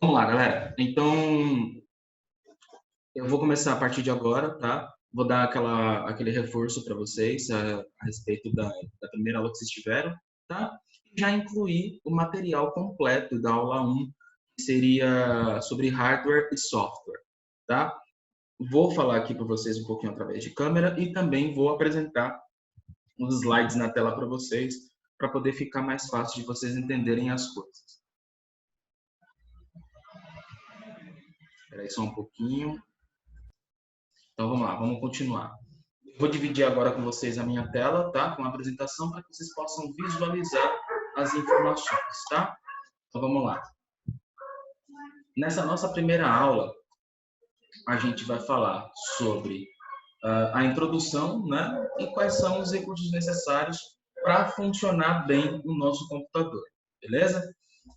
Vamos lá, galera. Então, eu vou começar a partir de agora, tá? Vou dar aquele reforço para vocês a respeito da primeira aula que vocês tiveram, tá? E já incluir o material completo da aula 1, que seria sobre hardware e software, tá? Vou falar aqui para vocês um pouquinho através de câmera e também vou apresentar os slides na tela para vocês, para poder ficar mais fácil de vocês entenderem as coisas. Espera aí só um pouquinho. Então vamos lá, vamos continuar. Vou dividir agora com vocês a minha tela, tá? Com a apresentação para que vocês possam visualizar as informações, tá? Então vamos lá. Nessa nossa primeira aula, a gente vai falar sobre a introdução, né? E quais são os recursos necessários para funcionar bem o nosso computador, beleza?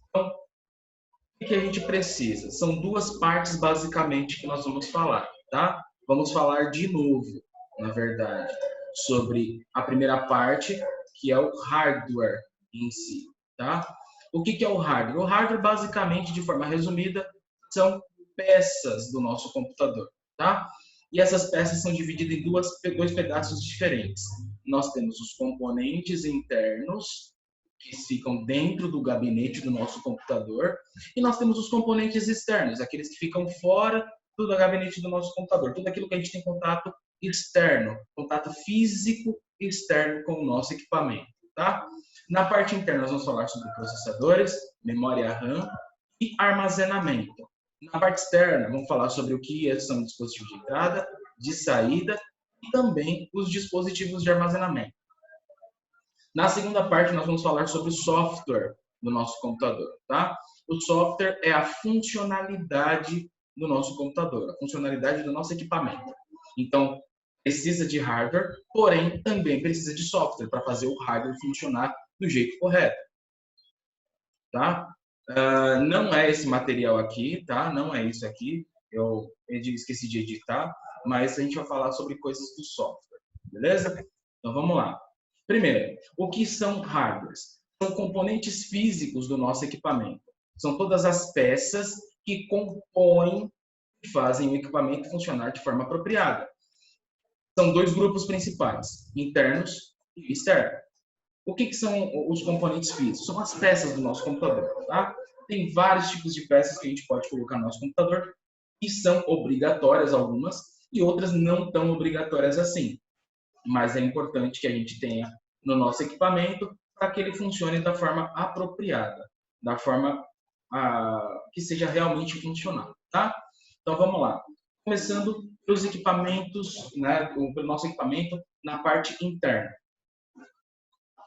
Então, o que a gente precisa? São duas partes, basicamente, que nós vamos falar, tá? Vamos falar de novo, na verdade, sobre a primeira parte, que é o hardware em si, tá? O que é o hardware? O hardware, basicamente, de forma resumida, são peças do nosso computador, tá? E essas peças são divididas em dois pedaços diferentes. Nós temos os componentes internos, que ficam dentro do gabinete do nosso computador, e nós temos os componentes externos, aqueles que ficam fora do gabinete do nosso computador, tudo aquilo que a gente tem contato externo, contato físico externo com o nosso equipamento, tá? Na parte interna nós vamos falar sobre processadores, memória RAM e armazenamento. Na parte externa vamos falar sobre o que são dispositivos de entrada, de saída e também os dispositivos de armazenamento. Na segunda parte, nós vamos falar sobre o software do nosso computador, tá? O software é a funcionalidade do nosso computador, a funcionalidade do nosso equipamento. Então, precisa de hardware, porém, também precisa de software para fazer o hardware funcionar do jeito correto, tá? Não é esse material aqui, tá? Não é isso aqui. Eu esqueci de editar, mas a gente vai falar sobre coisas do software, beleza? Então, vamos lá. Primeiro, o que são hardwares? São componentes físicos do nosso equipamento. São todas as peças que compõem e fazem o equipamento funcionar de forma apropriada. São dois grupos principais, internos e externos. O que são os componentes físicos? São as peças do nosso computador, tá? Tem vários tipos de peças que a gente pode colocar no nosso computador e são obrigatórias algumas e outras não tão obrigatórias assim. Mas é importante que a gente tenha no nosso equipamento para que ele funcione da forma apropriada, da forma que seja realmente funcional, tá? Então vamos lá. Começando pelos equipamentos, né, pelo nosso equipamento na parte interna.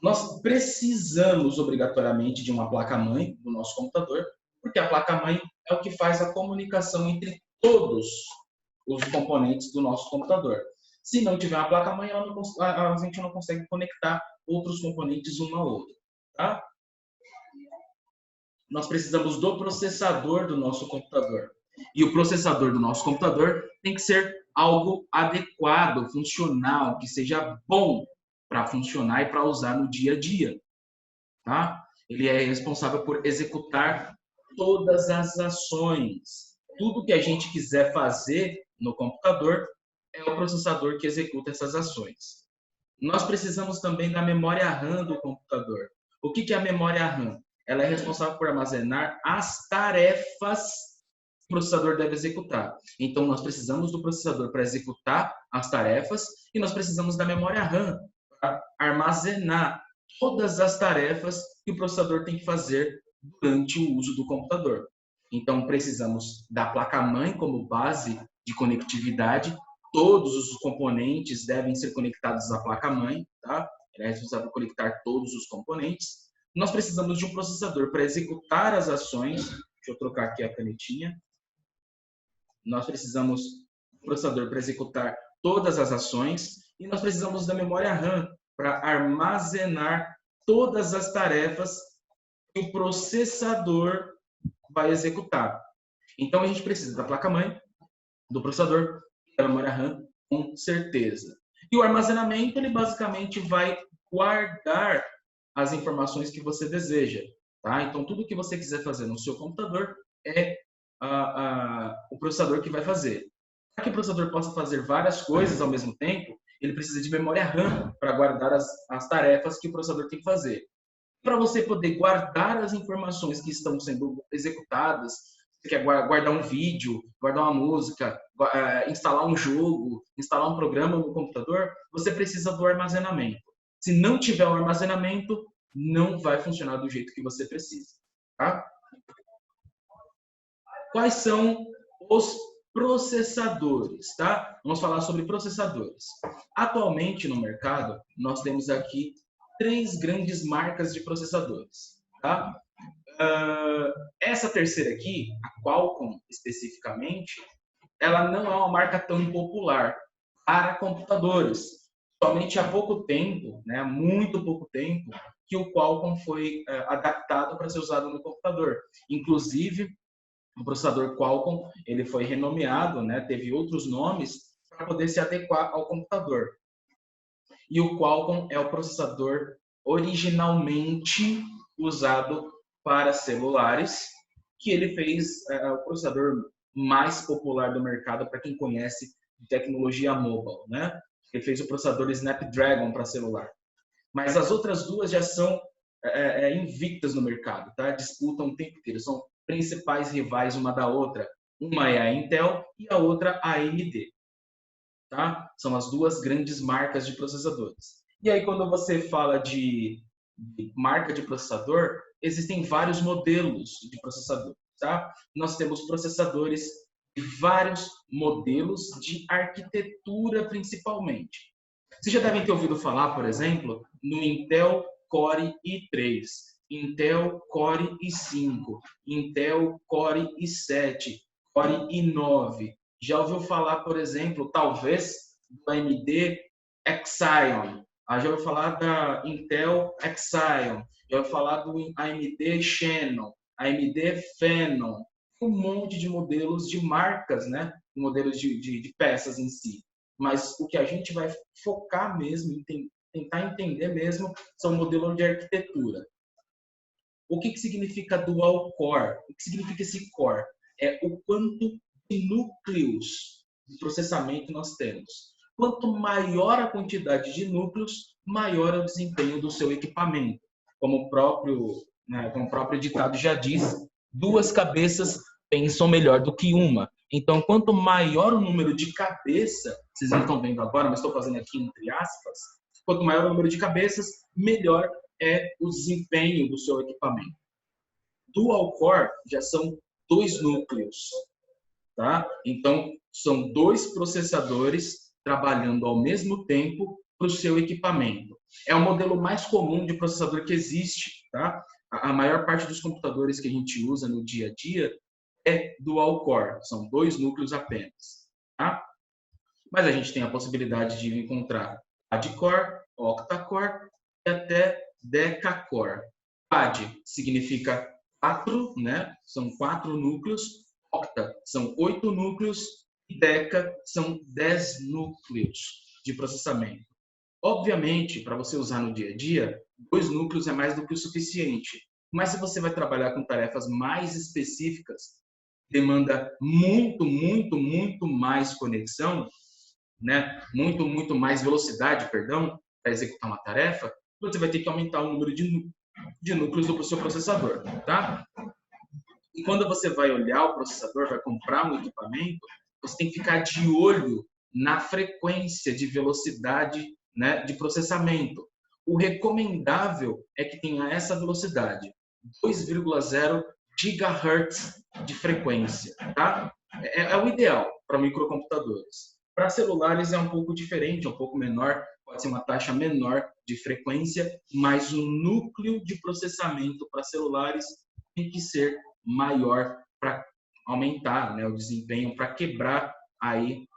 Nós precisamos obrigatoriamente de uma placa-mãe do nosso computador, porque a placa-mãe é o que faz a comunicação entre todos os componentes do nosso computador. Se não tiver uma placa-mãe, a gente não consegue conectar outros componentes um ao outro, tá? Nós precisamos do processador do nosso computador. E o processador do nosso computador tem que ser algo adequado, funcional, que seja bom para funcionar e para usar no dia a dia, tá? Ele é responsável por executar todas as ações. Tudo que a gente quiser fazer no computador é o processador que executa essas ações. Nós precisamos também da memória RAM do computador. O que é a memória RAM? Ela é responsável por armazenar as tarefas que o processador deve executar. Então, nós precisamos do processador para executar as tarefas e nós precisamos da memória RAM para armazenar todas as tarefas que o processador tem que fazer durante o uso do computador. Então, precisamos da placa-mãe como base de conectividade. Todos os componentes devem ser conectados à placa-mãe, tá? Ela é responsável por conectar todos os componentes. Nós precisamos de um processador para executar as ações. Deixa eu trocar aqui a canetinha. Nós precisamos de um processador para executar todas as ações. E nós precisamos da memória RAM para armazenar todas as tarefas que o processador vai executar. Então, a gente precisa da placa-mãe, do processador e da memória RAM, com certeza. E o armazenamento, ele basicamente vai guardar as informações que você deseja, tá? Então, tudo que você quiser fazer no seu computador é o processador que vai fazer. Para que o processador possa fazer várias coisas ao mesmo tempo, ele precisa de memória RAM para guardar as tarefas que o processador tem que fazer. Para você poder guardar as informações que estão sendo executadas, você quer guardar um vídeo, guardar uma música, instalar um jogo, instalar um programa no computador, você precisa do armazenamento. Se não tiver o armazenamento, não vai funcionar do jeito que você precisa. Tá? Quais são os processadores? Tá? Vamos falar sobre processadores. Atualmente no mercado, nós temos aqui 3 grandes marcas de processadores. Tá? Essa terceira aqui, a Qualcomm especificamente, ela não é uma marca tão popular para computadores. Somente há pouco tempo, né, muito pouco tempo, que o Qualcomm foi adaptado para ser usado no computador. Inclusive, o processador Qualcomm ele foi renomeado, né, teve outros nomes para poder se adequar ao computador. E o Qualcomm é o processador originalmente usado para celulares, que ele fez o processador mais popular do mercado para quem conhece tecnologia mobile, né? Ele fez o processador Snapdragon para celular. Mas as outras duas já são invictas no mercado, tá? Disputam o tempo inteiro, são principais rivais uma da outra. Uma é a Intel e a outra a AMD. Tá? São as duas grandes marcas de processadores. E aí, quando você fala de marca de processador, existem vários modelos de processador. Tá? Nós temos processadores de vários modelos de arquitetura, principalmente. Vocês já devem ter ouvido falar, por exemplo, no Intel Core i3, Intel Core i5, Intel Core i7, Core i9. Já ouviu falar, por exemplo, talvez, do AMD Xion. Já ouviu falar da Intel Xion. Já ouviu falar do AMD Xenon, AMD Phenom. Um monte de modelos de marcas, né? Modelos de peças em si. Mas o que a gente vai focar mesmo, tentar entender mesmo, são modelos de arquitetura. O que significa dual core? O que significa esse core? É o quanto de núcleos de processamento nós temos. Quanto maior a quantidade de núcleos, maior é o desempenho do seu equipamento. Como o próprio ditado já diz, 2 cabeças pensam melhor do que uma. Então, quanto maior o número de cabeças, vocês não estão vendo agora, mas estou fazendo aqui entre aspas, quanto maior o número de cabeças, melhor é o desempenho do seu equipamento. Dual core já são 2 núcleos, tá? Então, são 2 processadores trabalhando ao mesmo tempo para o seu equipamento. É o modelo mais comum de processador que existe, tá? A maior parte dos computadores que a gente usa no dia a dia é dual core, são 2 núcleos apenas, tá? Mas a gente tem a possibilidade de encontrar quad-core, octa-core e até deca-core. Quad significa 4, né? São 4 núcleos. Octa são 8 núcleos. E deca são 10 núcleos de processamento. Obviamente, para você usar no dia a dia, 2 núcleos é mais do que o suficiente. Mas se você vai trabalhar com tarefas mais específicas, demanda muito mais conexão, né? Muito mais velocidade, perdão, para executar uma tarefa, você vai ter que aumentar o número de núcleos do seu processador, tá? E quando você vai olhar o processador, vai comprar um equipamento, você tem que ficar de olho na frequência de velocidade, né, de processamento. O recomendável é que tenha essa velocidade, 2,0 GHz de frequência, tá? É o ideal para microcomputadores. Para celulares é um pouco diferente, é um pouco menor, pode ser uma taxa menor de frequência, mas o núcleo de processamento para celulares tem que ser maior para aumentar, né, o desempenho, para quebrar aí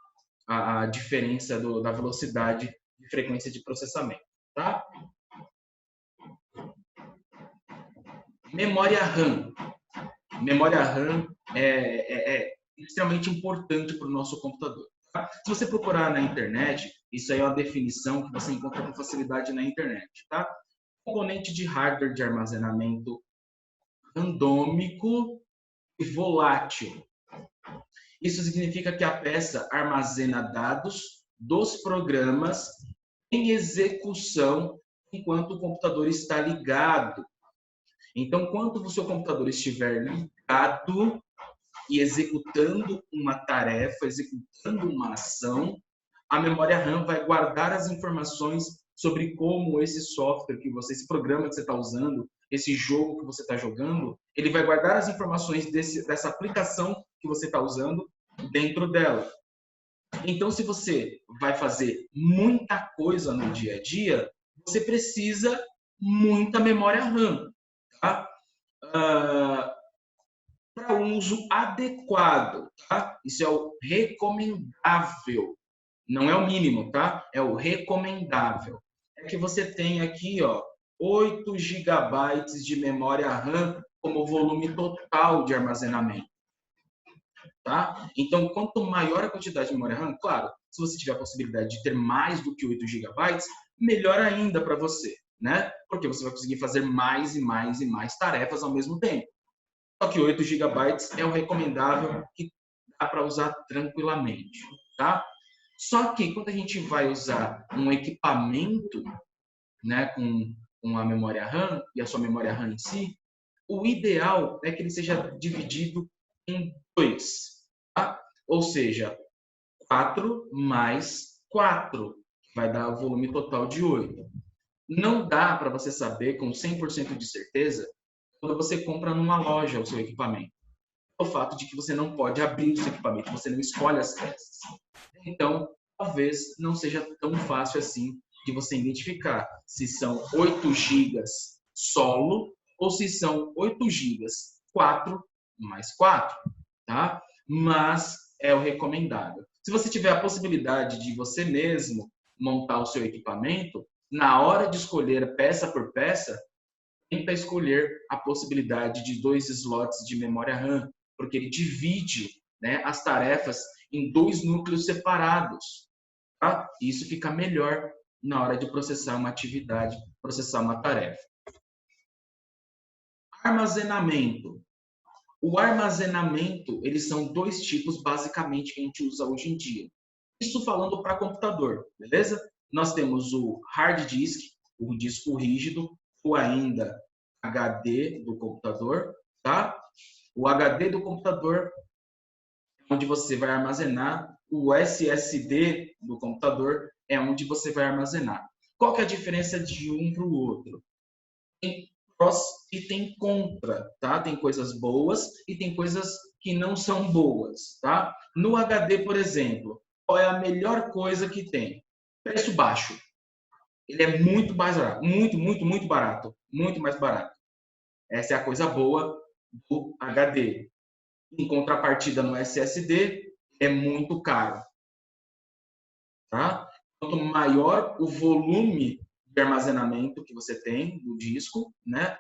a diferença da velocidade de frequência de processamento, tá? Memória RAM. Memória RAM é extremamente importante para o nosso computador. Tá? Se você procurar na internet, isso aí é uma definição que você encontra com facilidade na internet. Tá? Componente de hardware de armazenamento randômico e volátil. Isso significa que a peça armazena dados dos programas em execução enquanto o computador está ligado. Então, quando o seu computador estiver ligado e executando uma tarefa, executando uma ação, a memória RAM vai guardar as informações sobre como esse software que você, esse programa que você está usando, esse jogo que você está jogando, ele vai guardar as informações dessa aplicação que você está usando dentro dela. Então, se você vai fazer muita coisa no dia a dia, você precisa muita memória RAM, tá? Para uso adequado, tá? Isso é o recomendável. Não é o mínimo, tá? É o recomendável. É que você tem aqui, ó, 8 GB de memória RAM como volume total de armazenamento. Tá? Então, quanto maior a quantidade de memória RAM, claro, se você tiver a possibilidade de ter mais do que 8 GB, melhor ainda para você, né? Porque você vai conseguir fazer mais e mais e mais tarefas ao mesmo tempo. Só que 8 GB é o recomendável que dá para usar tranquilamente, tá? Só que quando a gente vai usar um equipamento, né, com a memória RAM e a sua memória RAM em si, o ideal é que ele seja dividido em 2, tá? Ou seja, 4 mais 4, que vai dar o volume total de 8. Não dá para você saber com 100% de certeza quando você compra numa loja o seu equipamento. O fato de que você não pode abrir o seu equipamento, você não escolhe as peças. Então, talvez não seja tão fácil assim de você identificar se são 8 GB solo ou se são 8 GB 4 mais 4, tá? Mas é o recomendável. Se você tiver a possibilidade de você mesmo montar o seu equipamento, na hora de escolher peça por peça, tenta escolher a possibilidade de 2 slots de memória RAM, porque ele divide, né, as tarefas em 2 núcleos separados. Tá? E isso fica melhor na hora de processar uma atividade, processar uma tarefa. Armazenamento. O armazenamento, eles são 2 tipos basicamente que a gente usa hoje em dia. Isso falando para computador, beleza? Nós temos o hard disk, o disco rígido, ou ainda HD do computador, tá? O HD do computador, onde você vai armazenar, o SSD do computador é onde você vai armazenar. Qual que é a diferença de um para o outro? Tem prós e tem contra, tá? Tem coisas boas e tem coisas que não são boas, tá? No HD, por exemplo, qual é a melhor coisa que tem? Preço baixo. Ele é muito mais barato, muito barato, muito mais barato. Essa é a coisa boa do HD. Em contrapartida, no SSD, é muito caro. Tá? Quanto maior o volume de armazenamento que você tem do disco, né?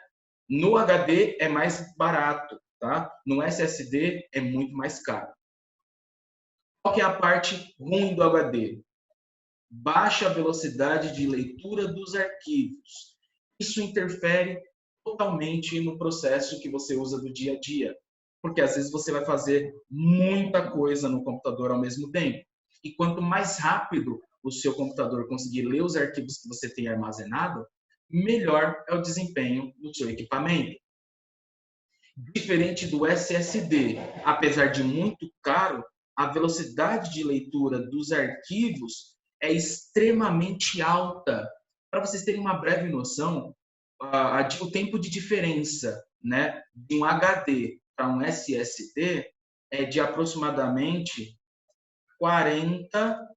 No HD é mais barato, tá? No SSD é muito mais caro. Qual que é a parte ruim do HD? Baixa velocidade de leitura dos arquivos. Isso interfere totalmente no processo que você usa do dia a dia, porque às vezes você vai fazer muita coisa no computador ao mesmo tempo. E quanto mais rápido o seu computador conseguir ler os arquivos que você tem armazenado, melhor é o desempenho do seu equipamento. Diferente do SSD, apesar de muito caro, a velocidade de leitura dos arquivos é extremamente alta. Para vocês terem uma breve noção, o tempo de diferença, né, de um HD para um SSD é de aproximadamente 40,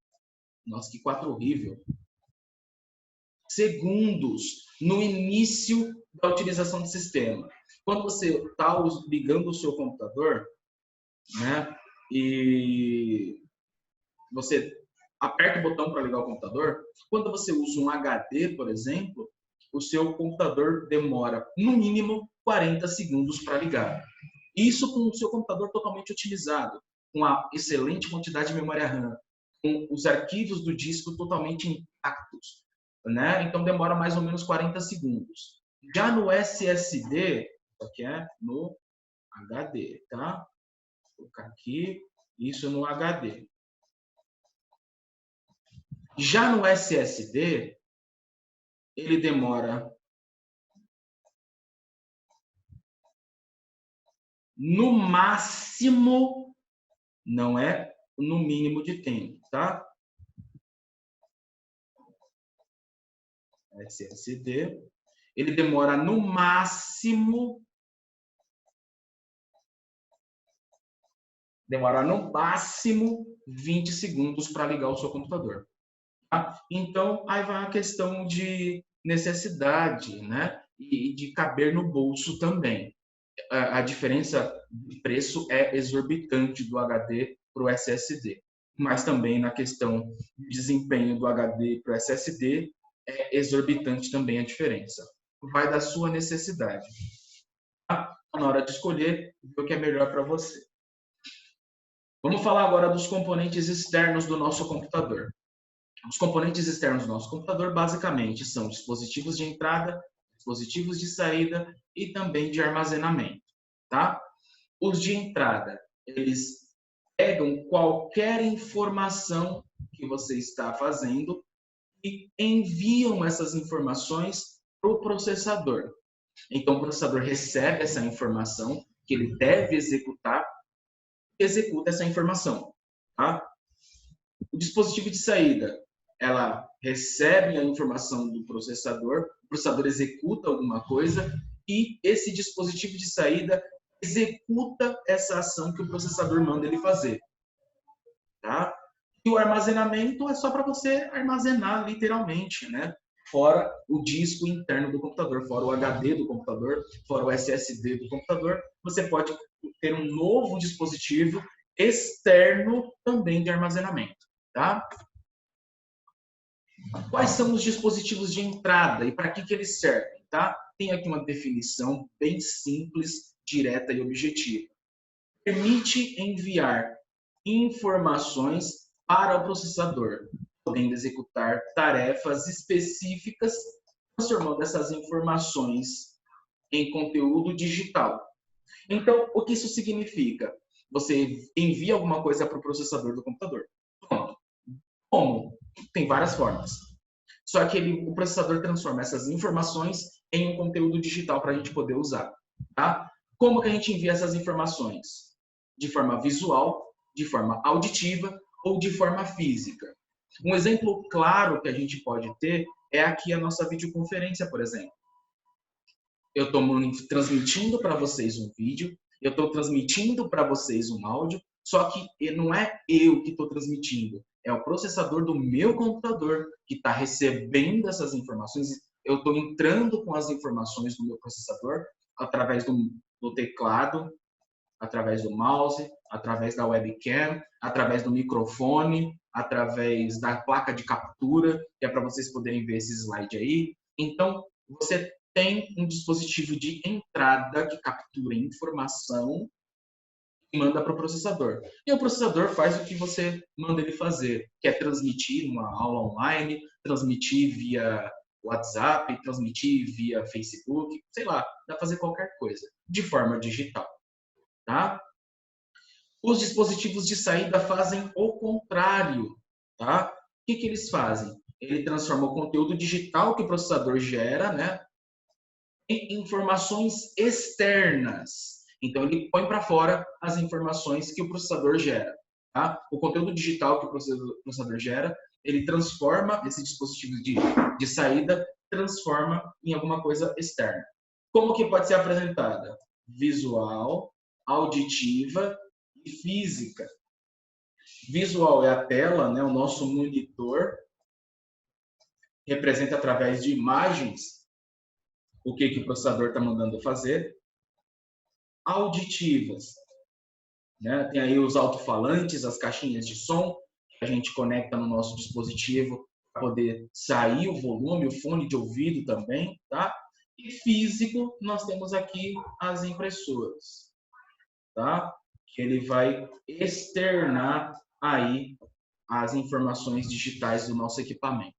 nossa, que 4 horrível, segundos no início da utilização do sistema. Quando você está ligando o seu computador, né, e você aperta o botão para ligar o computador, quando você usa um HD, por exemplo, o seu computador demora, no mínimo, 40 segundos para ligar. Isso com o seu computador totalmente otimizado, com a excelente quantidade de memória RAM, com os arquivos do disco totalmente intactos, né? Então demora mais ou menos 40 segundos. Já no SSD, isso aqui é no HD, tá? Vou colocar aqui Isso no HD. Já no SSD, ele demora no máximo, não é no mínimo de tempo, tá? SSD, ele demora no máximo 20 segundos para ligar o seu computador. Tá? Então, aí vai a questão de necessidade, né? E de caber no bolso também. A diferença de preço é exorbitante do HD para o SSD. Mas também na questão de desempenho do HD para o SSD, é exorbitante também a diferença. Vai da sua necessidade. Tá? Na hora de escolher, ver o que é melhor para você. Vamos falar agora dos componentes externos do nosso computador. Os componentes externos do nosso computador basicamente são dispositivos de entrada, dispositivos de saída e também de armazenamento, tá? Os de entrada, eles pegam qualquer informação que você está fazendo e enviam essas informações para o processador. Então, o processador recebe essa informação que ele deve executar e executa essa informação, tá? O dispositivo de saída, ela recebe a informação do processador, o processador executa alguma coisa e esse dispositivo de saída executa essa ação que o processador manda ele fazer. Tá? E o armazenamento é só para você armazenar literalmente, né? Fora o disco interno do computador, fora o HD do computador, fora o SSD do computador, você pode ter um novo dispositivo externo também de armazenamento. Tá? Quais são os dispositivos de entrada e para que eles servem? Tá? Tem aqui uma definição bem simples, direta e objetiva. Permite enviar informações para o processador, podendo executar tarefas específicas, transformando essas informações em conteúdo digital. Então, o que isso significa? Você envia alguma coisa para o processador do computador. Pronto. Como? Tem várias formas. Só que o processador transforma essas informações em um conteúdo digital para a gente poder usar. Tá? Como que a gente envia essas informações? De forma visual, de forma auditiva ou de forma física. Um exemplo claro que a gente pode ter é aqui a nossa videoconferência, por exemplo. Eu estou transmitindo para vocês um vídeo, eu estou transmitindo para vocês um áudio, só que não é eu que estou transmitindo, é o processador do meu computador que está recebendo essas informações. Eu estou entrando com as informações do meu processador através do teclado, através do mouse, através da webcam, através do microfone, através da placa de captura, que é para vocês poderem ver esse slide aí. Então, você tem um dispositivo de entrada que captura informação e manda para o processador. E o processador faz o que você manda ele fazer, que é transmitir uma aula online, transmitir via WhatsApp, transmitir via Facebook, sei lá, dá para fazer qualquer coisa, de forma digital. Tá? Os dispositivos de saída fazem o contrário. Tá? O que eles fazem? Ele transforma o conteúdo digital que o processador gera, né, em informações externas. Então, ele põe para fora as informações que o processador gera. Tá? O conteúdo digital que o processador gera, ele transforma esse dispositivo de saída, transforma em alguma coisa externa. Como que pode ser apresentada? Visual, auditiva e física. Visual é a tela, né, o nosso monitor, representa através de imagens o que o processador está mandando fazer. Auditivas, né, tem aí os alto-falantes, as caixinhas de som, que a gente conecta no nosso dispositivo para poder sair o volume, o fone de ouvido também, tá? E físico, nós temos aqui as impressoras, tá? Que ele vai externar aí as informações digitais do nosso equipamento.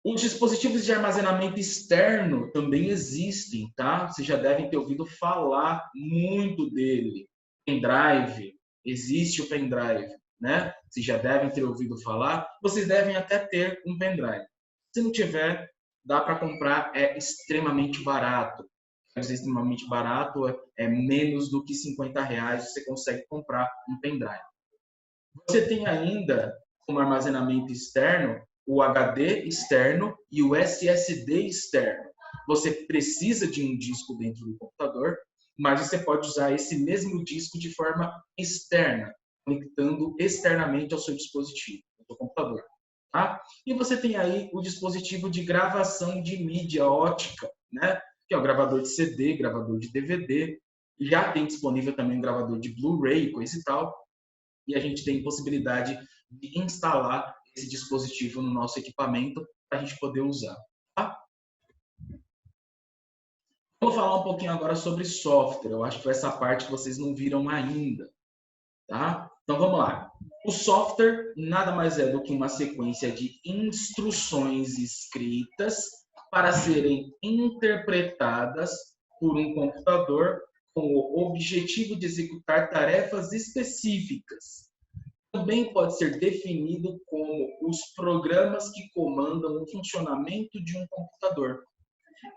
Os dispositivos de armazenamento externo também existem, tá? Vocês já devem ter ouvido falar muito dele. pendrive, existe o pendrive, né? Vocês já devem ter ouvido falar, vocês devem até ter um pendrive. Se não tiver, dá para comprar, é extremamente barato. É extremamente barato, é menos do que R$ 50, você consegue comprar um pendrive. Você tem ainda, como armazenamento externo, o HD externo e o SSD externo. Você precisa de um disco dentro do computador, mas você pode usar esse mesmo disco de forma externa, conectando externamente ao seu dispositivo, ao seu computador. Tá? E você tem aí o dispositivo de gravação de mídia ótica, né? Que é o gravador de CD, gravador de DVD. Já tem disponível também um gravador de Blu-ray, coisa e tal. E a gente tem possibilidade de instalar esse dispositivo no nosso equipamento para a gente poder usar. Tá? Vou falar um pouquinho agora sobre software. Eu acho que foi essa parte que vocês não viram ainda. Tá? Então vamos lá. O software nada mais é do que uma sequência de instruções escritas para serem interpretadas por um computador com o objetivo de executar tarefas específicas. Também pode ser definido como os programas que comandam o funcionamento de um computador.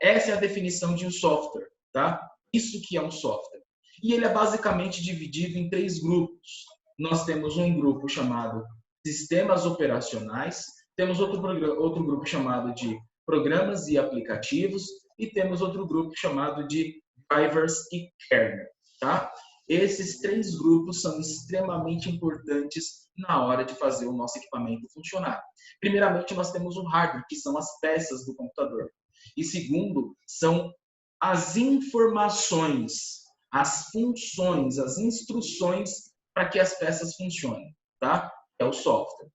Essa é a definição de um software, tá? Isso que é um software. E ele é basicamente dividido em 3 grupos. Nós temos um grupo chamado sistemas operacionais, temos outro grupo chamado de programas e aplicativos e temos outro grupo chamado de drivers e kernel, tá? Esses 3 grupos são extremamente importantes na hora de fazer o nosso equipamento funcionar. Primeiramente, nós temos o hardware, que são as peças do computador. E segundo, são as informações, as funções, as instruções para que as peças funcionem, tá? É o software.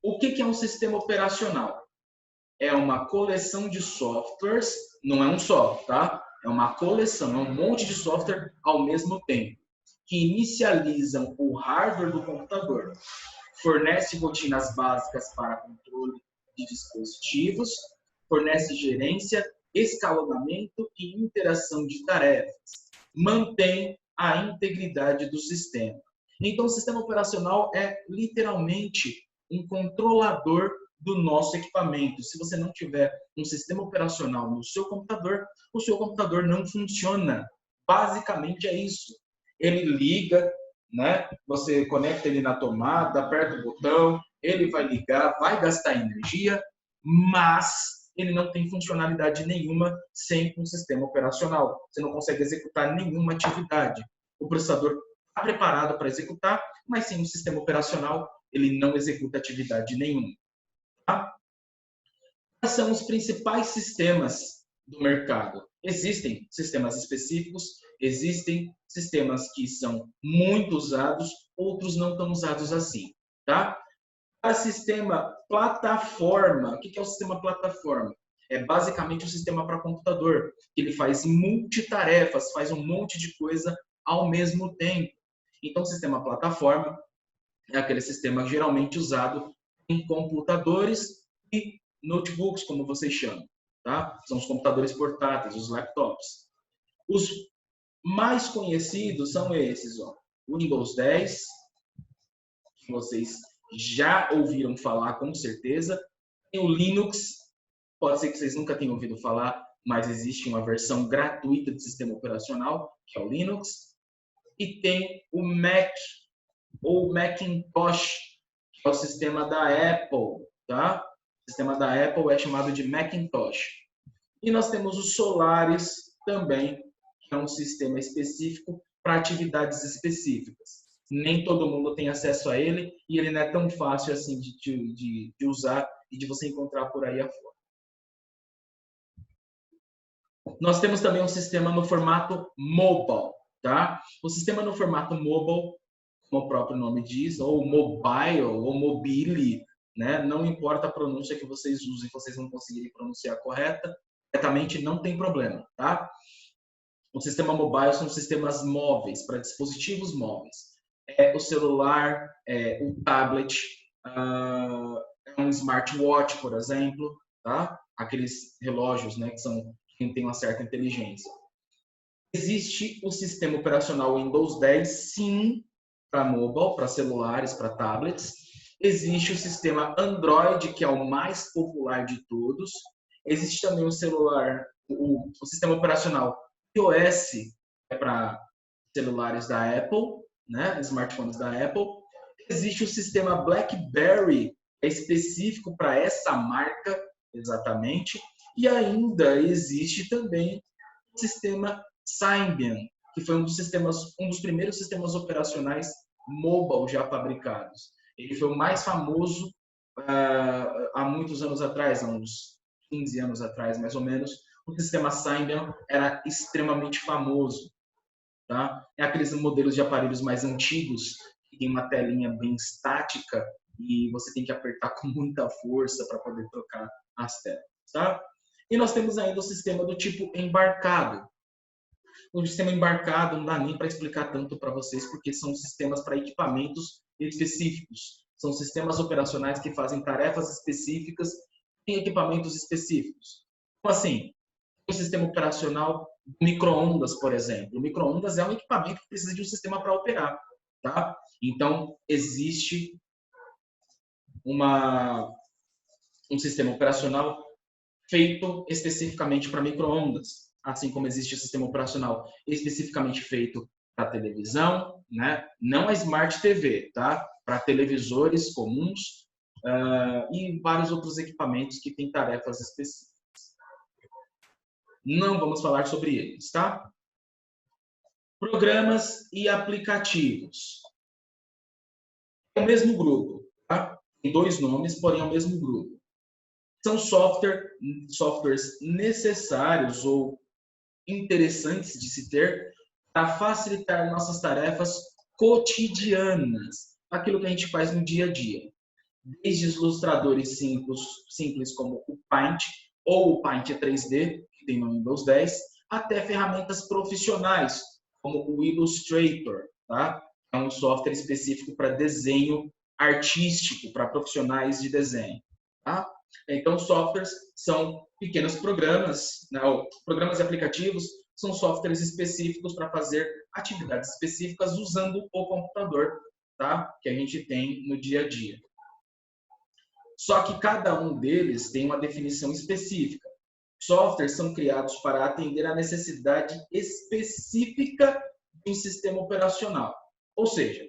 O que é um sistema operacional? É uma coleção de softwares, não é um só, tá? É uma coleção, é um monte de software ao mesmo tempo, que inicializam o hardware do computador, fornece rotinas básicas para controle de dispositivos, fornece gerência, escalonamento e interação de tarefas, mantém a integridade do sistema. Então, o sistema operacional é literalmente um controlador do nosso equipamento. Se você não tiver um sistema operacional no seu computador, o seu computador não funciona. Basicamente é isso. Ele liga, né? Você conecta ele na tomada, aperta o botão, ele vai ligar, vai gastar energia, mas ele não tem funcionalidade nenhuma sem um sistema operacional. Você não consegue executar nenhuma atividade. O processador está preparado para executar, mas sem um sistema operacional, ele não executa atividade nenhuma. Tá? Quais são os principais sistemas do mercado? Existem sistemas específicos, existem sistemas que são muito usados, outros não tão usados assim, tá? O sistema plataforma, o que é o sistema plataforma? É basicamente um sistema para computador, que ele faz multitarefas, faz um monte de coisa ao mesmo tempo. Então, o sistema plataforma é aquele sistema geralmente usado em computadores e notebooks, como vocês chamam, tá? São os computadores portáteis, os laptops. Os mais conhecidos são esses, ó. Windows 10, que vocês já ouviram falar com certeza. Tem o Linux, pode ser que vocês nunca tenham ouvido falar, mas existe uma versão gratuita de sistema operacional, que é o Linux. E tem o Mac, ou Macintosh, que é o sistema da Apple, tá? O sistema da Apple é chamado de Macintosh. E nós temos o Solaris também, que é um sistema específico para atividades específicas. Nem todo mundo tem acesso a ele e ele não é tão fácil assim de usar e de você encontrar por aí afora. Nós temos também um sistema no formato mobile, tá? O sistema no formato mobile, como o próprio nome diz, ou mobile, ou mobile, né? Não importa a pronúncia que vocês usem, se vocês não conseguirem pronunciar corretamente, não tem problema, tá? O sistema mobile são sistemas móveis, para dispositivos móveis. É o celular, o tablet, um smartwatch, por exemplo, tá? Aqueles relógios, né, que tem uma certa inteligência. Existe o sistema operacional Windows 10, sim, para mobile, para celulares, para tablets. Existe o sistema Android, que é o mais popular de todos. Existe também o celular, o sistema operacional iOS, que é para celulares da Apple, né, smartphones da Apple. Existe o sistema BlackBerry, é específico para essa marca, exatamente. E ainda existe também o sistema Symbian, que foi um dos primeiros sistemas operacionais mobile já fabricados. Ele foi o mais famoso há muitos anos atrás, há uns 15 anos atrás, mais ou menos. O sistema Symbian era extremamente famoso. Tá? É aqueles modelos de aparelhos mais antigos, que tem uma telinha bem estática e você tem que apertar com muita força para poder trocar as telas. Tá? E nós temos ainda o sistema do tipo embarcado. O sistema embarcado não dá nem para explicar tanto para vocês, porque são sistemas para equipamentos específicos. São sistemas operacionais que fazem tarefas específicas em equipamentos específicos. Como assim? O sistema operacional micro-ondas, por exemplo. O micro-ondas é um equipamento que precisa de um sistema para operar. Tá? Então, existe um sistema operacional feito especificamente para micro-ondas, assim como existe o sistema operacional especificamente feito para televisão, né? Não a Smart TV, tá? Para televisores comuns e vários outros equipamentos que têm tarefas específicas. Não vamos falar sobre eles, tá? Programas e aplicativos. É o mesmo grupo, tá? Tem dois nomes, porém é o mesmo grupo. São softwares necessários ou interessantes de se ter para facilitar nossas tarefas cotidianas, aquilo que a gente faz no dia a dia. Desde ilustradores simples como o Paint ou o Paint 3D, que tem no Windows 10, até ferramentas profissionais, como o Illustrator, tá? É um software específico para desenho artístico, para profissionais de desenho. Tá? Então, softwares são pequenos programas, né? Programas e aplicativos são softwares específicos para fazer atividades específicas usando o computador, tá? Que a gente tem no dia a dia. Só que cada um deles tem uma definição específica. Softwares são criados para atender a necessidade específica de um sistema operacional. Ou seja,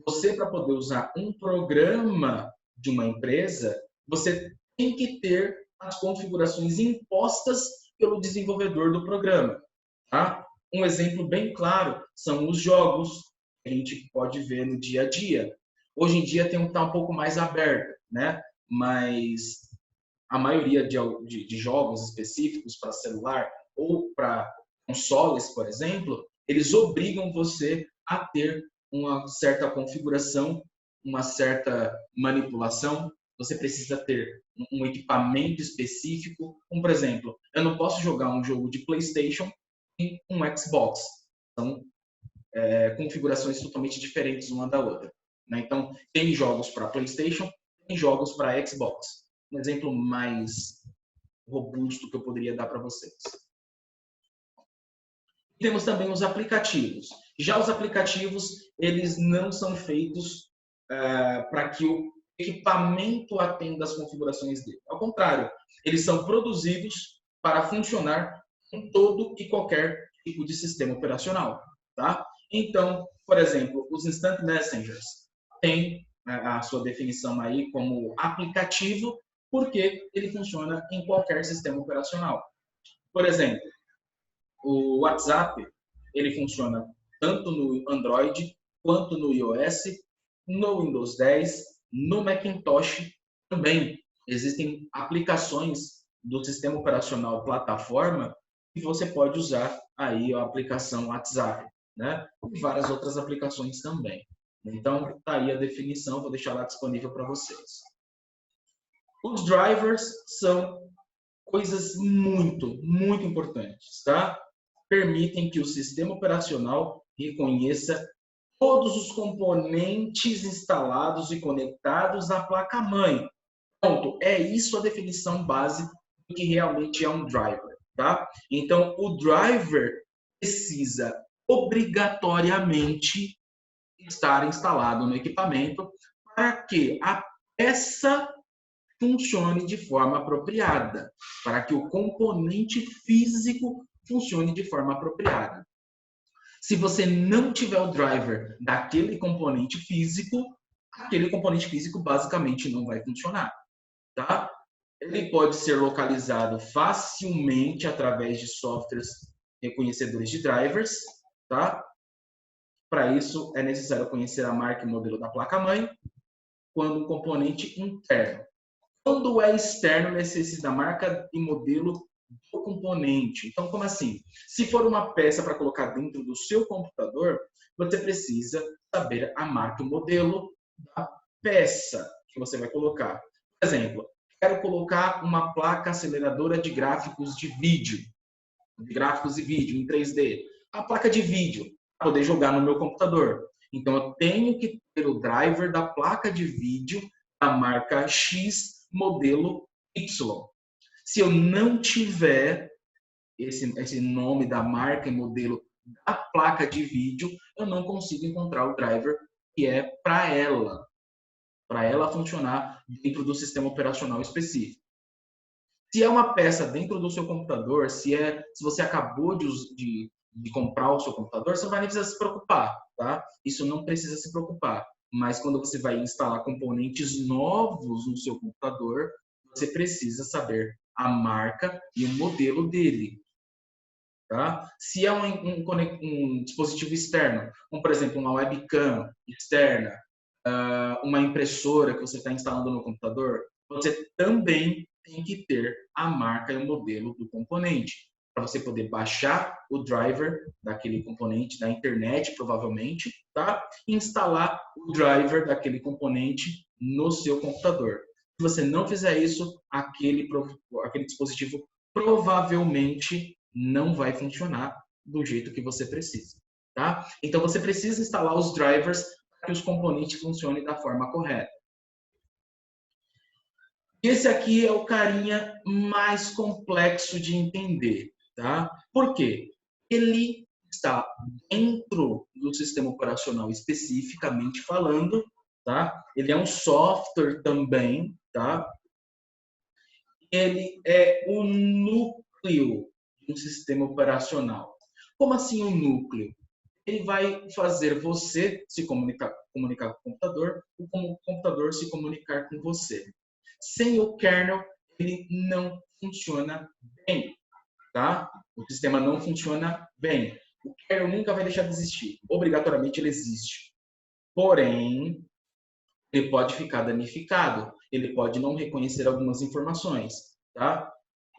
você, para poder usar um programa de uma empresa, você tem que ter as configurações impostas pelo desenvolvedor do programa. Tá? Um exemplo bem claro são os jogos que a gente pode ver no dia a dia. Hoje em dia tem um tá um pouco mais aberto, né? Mas a maioria de jogos específicos para celular ou para consoles, por exemplo, eles obrigam você a ter uma certa configuração, uma certa manipulação. Você precisa ter um equipamento específico. Como, por exemplo, eu não posso jogar um jogo de PlayStation em um Xbox. São configurações totalmente diferentes uma da outra. Né? Então, tem jogos para PlayStation, tem jogos para Xbox. Um exemplo mais robusto que eu poderia dar para vocês. Temos também os aplicativos. Já os aplicativos, eles não são feitos para que o equipamento atenda às configurações dele. Ao contrário, eles são produzidos para funcionar em todo e qualquer tipo de sistema operacional. Tá? Então, por exemplo, os Instant Messengers têm a sua definição aí como aplicativo, porque ele funciona em qualquer sistema operacional. Por exemplo, o WhatsApp, ele funciona tanto no Android quanto no iOS, no Windows 10, no Macintosh também. Existem aplicações do sistema operacional plataforma que você pode usar aí a aplicação WhatsApp, né? E várias outras aplicações também. Então, tá aí a definição, vou deixar lá disponível para vocês. Os drivers são coisas muito importantes, tá? Permitem que o sistema operacional reconheça todos os componentes instalados e conectados à placa-mãe. Ponto. É isso a definição base do que realmente é um driver, tá? Então, o driver, precisa obrigatoriamente estar instalado no equipamento para que a peça funcione de forma apropriada, para que o componente físico funcione de forma apropriada. Se você não tiver o driver daquele componente físico, aquele componente físico basicamente não vai funcionar, tá? Ele pode ser localizado facilmente através de softwares reconhecedores de drivers, tá? Para isso, é necessário conhecer a marca e modelo da placa-mãe, quando um componente interno. Quando é externo, necessita da marca e modelo do componente. Então, como assim? Se for uma peça para colocar dentro do seu computador, você precisa saber a marca e o modelo da peça que você vai colocar. Por exemplo, quero colocar uma placa aceleradora de gráficos de vídeo, e vídeo em 3D. A placa de vídeo, para poder jogar no meu computador. Então, eu tenho que ter o driver da placa de vídeo da marca X, modelo Y. Se eu não tiver esse nome da marca e modelo da placa de vídeo, eu não consigo encontrar o driver que é para ela funcionar dentro do sistema operacional específico. Se é uma peça dentro do seu computador, se você acabou de comprar o seu computador, você não vai nem precisar se preocupar, tá? Isso não precisa se preocupar. Mas quando você vai instalar componentes novos no seu computador, você precisa saber a marca e o modelo dele, tá? Se é um dispositivo externo, como por exemplo uma webcam externa, uma impressora que você está instalando no computador, você também tem que ter a marca e o modelo do componente, para você poder baixar o driver daquele componente da internet, provavelmente, tá? E instalar o driver daquele componente no seu computador. Se você não fizer isso, aquele dispositivo provavelmente não vai funcionar do jeito que você precisa, tá? Então você precisa instalar os drivers para que os componentes funcionem da forma correta. Esse aqui é o carinha mais complexo de entender, tá? Por quê? Ele está dentro do sistema operacional especificamente falando, tá? Ele é um software também, tá? Ele é o núcleo de um sistema operacional. Como assim o núcleo? Ele vai fazer você se comunicar com o computador, ou o computador se comunicar com você. Sem o kernel, ele não funciona bem, tá? O sistema não funciona bem. O kernel nunca vai deixar de existir. Obrigatoriamente ele existe. Porém, ele pode ficar danificado. Ele pode não reconhecer algumas informações, tá?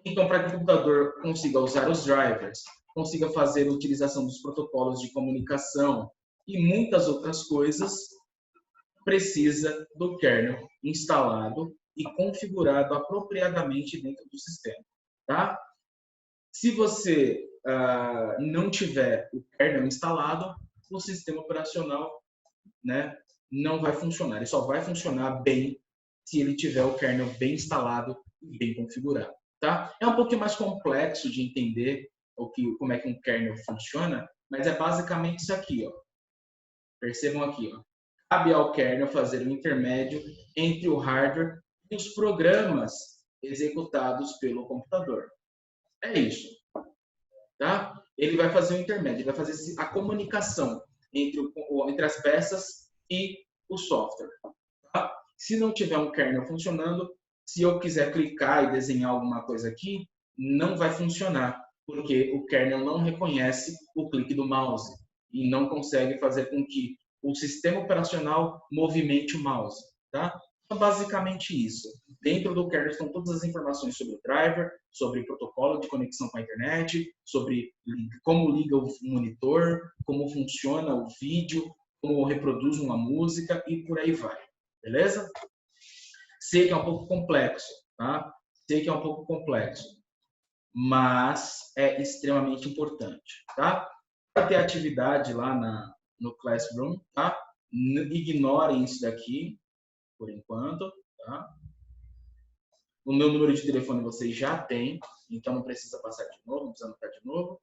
Então, para que o computador consiga usar os drivers, consiga fazer a utilização dos protocolos de comunicação e muitas outras coisas, precisa do kernel instalado e configurado apropriadamente dentro do sistema, tá? Se você não tiver o kernel instalado, o sistema operacional, né, não vai funcionar. Ele só vai funcionar bem se ele tiver o kernel bem instalado e bem configurado, tá? É um pouquinho mais complexo de entender como é que um kernel funciona, mas é basicamente isso aqui, ó. Percebam aqui, ó. Cabe ao kernel fazer o intermédio entre o hardware e os programas executados pelo computador. É isso, tá? Ele vai fazer o intermédio, ele vai fazer a comunicação entre as peças e o software. Tá? Se não tiver um kernel funcionando, se eu quiser clicar e desenhar alguma coisa aqui, não vai funcionar, porque o kernel não reconhece o clique do mouse e não consegue fazer com que o sistema operacional movimente o mouse, tá? Então, basicamente isso. Dentro do kernel estão todas as informações sobre o driver, sobre o protocolo de conexão com a internet, sobre como liga o monitor, como funciona o vídeo, como reproduz uma música e por aí vai. Beleza? Sei que é um pouco complexo, tá? Sei que é um pouco complexo, mas é extremamente importante, tá? Vai ter atividade lá no Classroom, tá? Ignorem isso daqui, por enquanto, tá? O meu número de telefone vocês já têm, então não precisa passar de novo, não precisa anotar de novo.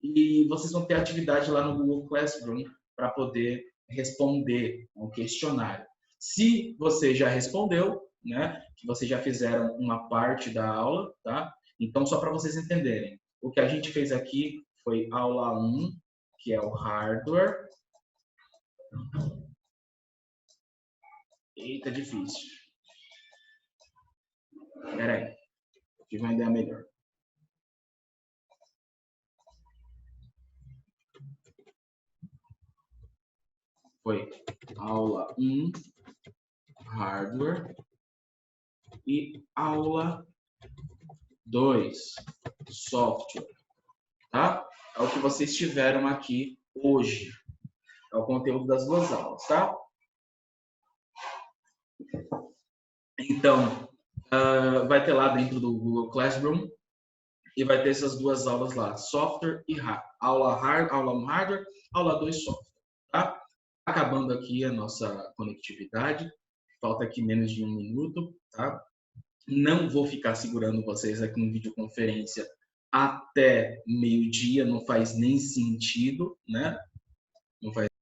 e vocês vão ter atividade lá no Google Classroom para poder responder ao questionário. Se você já respondeu, né, que vocês já fizeram uma parte da aula, tá? Então, só para vocês entenderem, o que a gente fez aqui foi aula 1, que é o hardware. Eita, difícil. Espera aí, tive uma ideia melhor. Foi aula 1, hardware, e aula 2, software, tá? É o que vocês tiveram aqui hoje. É o conteúdo das duas aulas, tá? Então, vai ter lá dentro do Google Classroom e vai ter essas duas aulas lá, software e aula 1 hardware, aula 2 software, tá? Acabando aqui a nossa conectividade, falta aqui menos de 1 minuto, tá? Não vou ficar segurando vocês aqui em videoconferência até meio-dia, não faz nem sentido, né? Não faz